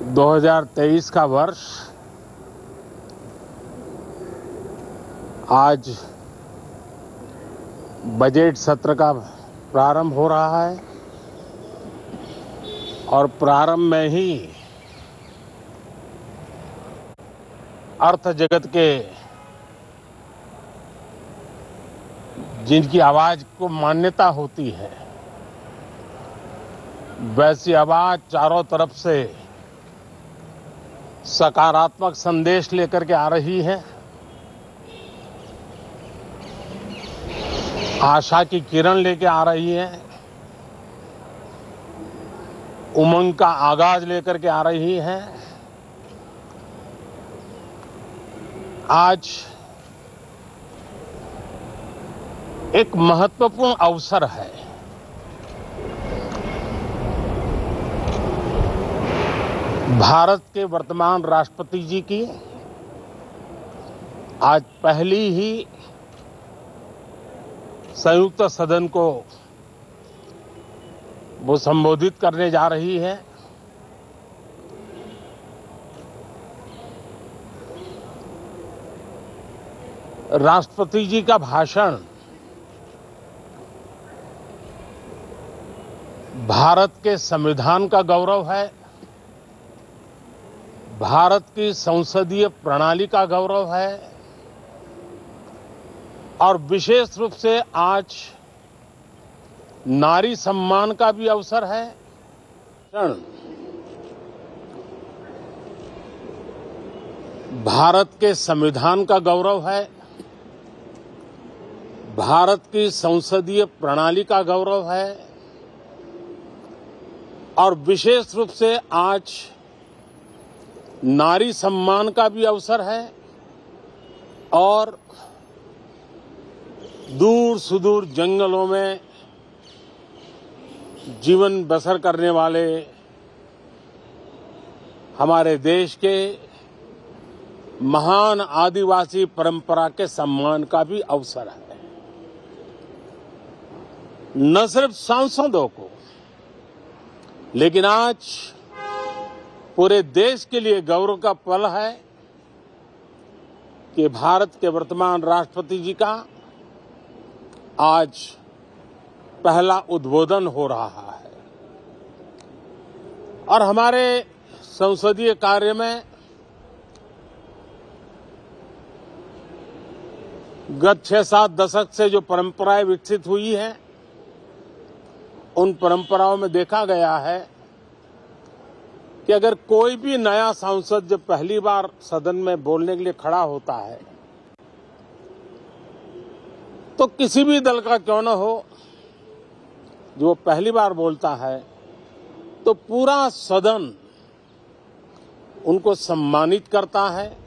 2023 का वर्ष आज बजट सत्र का प्रारंभ हो रहा है और प्रारंभ में ही अर्थ जगत के जिनकी आवाज को मान्यता होती है वैसी आवाज चारों तरफ से सकारात्मक संदेश लेकर के आ रही है। आशा की किरण लेके आ रही है, उमंग का आगाज लेकर के आ रही है। आज एक महत्वपूर्ण अवसर है। भारत के वर्तमान राष्ट्रपति जी की आज पहली ही संयुक्त सदन को वो संबोधित करने जा रही है। राष्ट्रपति जी का भाषण भारत के संविधान का गौरव है, भारत की संसदीय प्रणाली का गौरव है और विशेष रूप से आज नारी सम्मान का भी अवसर है। भारत के संविधान का गौरव है, भारत की संसदीय प्रणाली का गौरव है और विशेष रूप से आज नारी सम्मान का भी अवसर है और दूर सुदूर जंगलों में जीवन बसर करने वाले हमारे देश के महान आदिवासी परंपरा के सम्मान का भी अवसर है। न सिर्फ सांसदों को लेकिन आज पूरे देश के लिए गौरव का पल है कि भारत के वर्तमान राष्ट्रपति जी का आज पहला उद्बोधन हो रहा है और हमारे संसदीय कार्य में गत 6-7 दशक से जो परंपराएं विकसित हुई हैं उन परंपराओं में देखा गया है कि अगर कोई भी नया सांसद जब पहली बार सदन में बोलने के लिए खड़ा होता है तो किसी भी दल का क्यों न हो, जो पहली बार बोलता है तो पूरा सदन उनको सम्मानित करता है,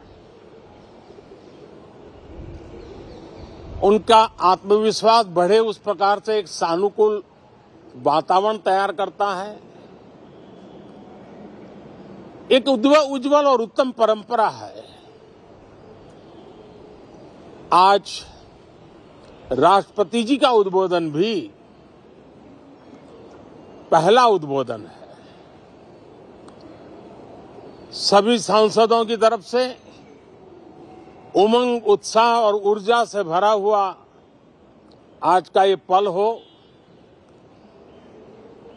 उनका आत्मविश्वास बढ़े उस प्रकार से एक सानुकूल वातावरण तैयार करता है। एक उज्जवल और उत्तम परंपरा है। आज राष्ट्रपति जी का उद्बोधन भी पहला उद्बोधन है। सभी सांसदों की तरफ से उमंग, उत्साह और ऊर्जा से भरा हुआ आज का ये पल हो,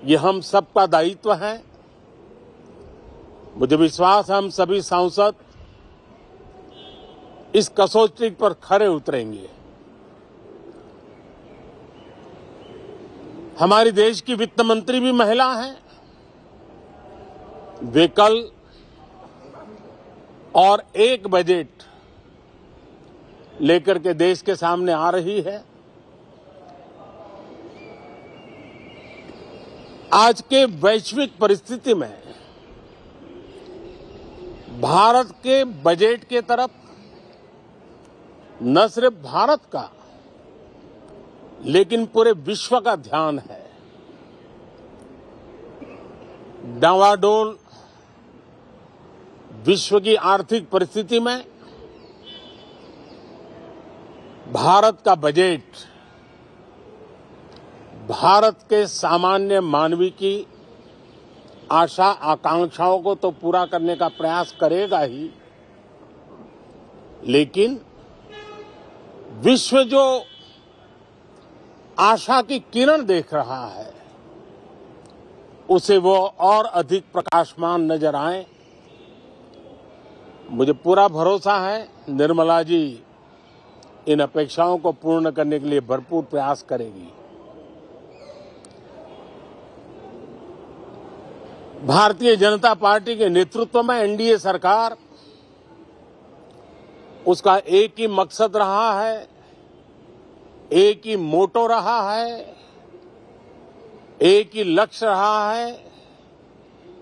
ये हम सबका दायित्व है। मुझे विश्वास है हम सभी सांसद इस कसौटी पर खरे उतरेंगे। हमारी देश की वित्त मंत्री भी महिला हैं। वे कल और एक बजट लेकर के देश के सामने आ रही है। आज के वैश्विक परिस्थिति में भारत के बजट के तरफ न सिर्फ भारत का लेकिन पूरे विश्व का ध्यान है। डावाडोल विश्व की आर्थिक परिस्थिति में भारत का बजट भारत के सामान्य मानवी की आशा आकांक्षाओं को तो पूरा करने का प्रयास करेगा ही, लेकिन विश्व जो आशा की किरण देख रहा है उसे वो और अधिक प्रकाशमान नजर आए। मुझे पूरा भरोसा है निर्मला जी इन अपेक्षाओं को पूर्ण करने के लिए भरपूर प्रयास करेगी। भारतीय जनता पार्टी के नेतृत्व में एनडीए सरकार, उसका एक ही मकसद रहा है, एक ही मोटो रहा है, एक ही लक्ष्य रहा है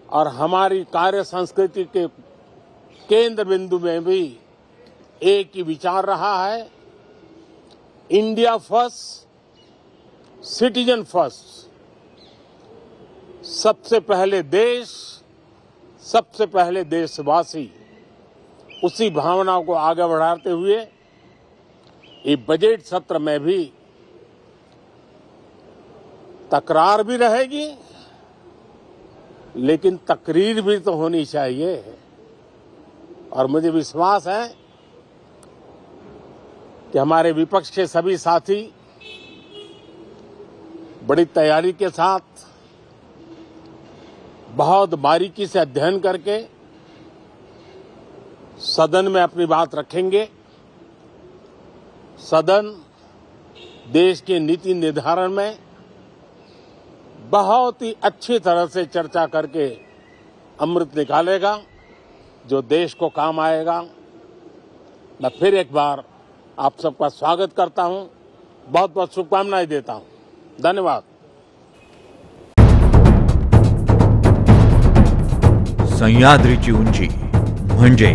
और हमारी कार्य संस्कृति के केंद्र बिंदु में भी एक ही विचार रहा है, इंडिया फर्स्ट, सिटीजन फर्स्ट। सबसे पहले देश, सबसे पहले देशवासी, उसी भावना को आगे बढ़ाते हुए ये बजट सत्र में भी तकरार भी रहेगी, लेकिन तकरीर भी तो होनी चाहिए। और मुझे विश्वास है कि हमारे विपक्ष के सभी साथी बड़ी तैयारी के साथ, बहुत बारीकी से अध्ययन करके सदन में अपनी बात रखेंगे। सदन देश के नीति निर्धारण में बहुत ही अच्छी तरह से चर्चा करके अमृत निकालेगा जो देश को काम आएगा। मैं फिर एक बार आप सबका स्वागत करता हूं, बहुत बहुत शुभकामनाएं देता हूं। धन्यवाद। सह्याद्रीची उंची म्हणजे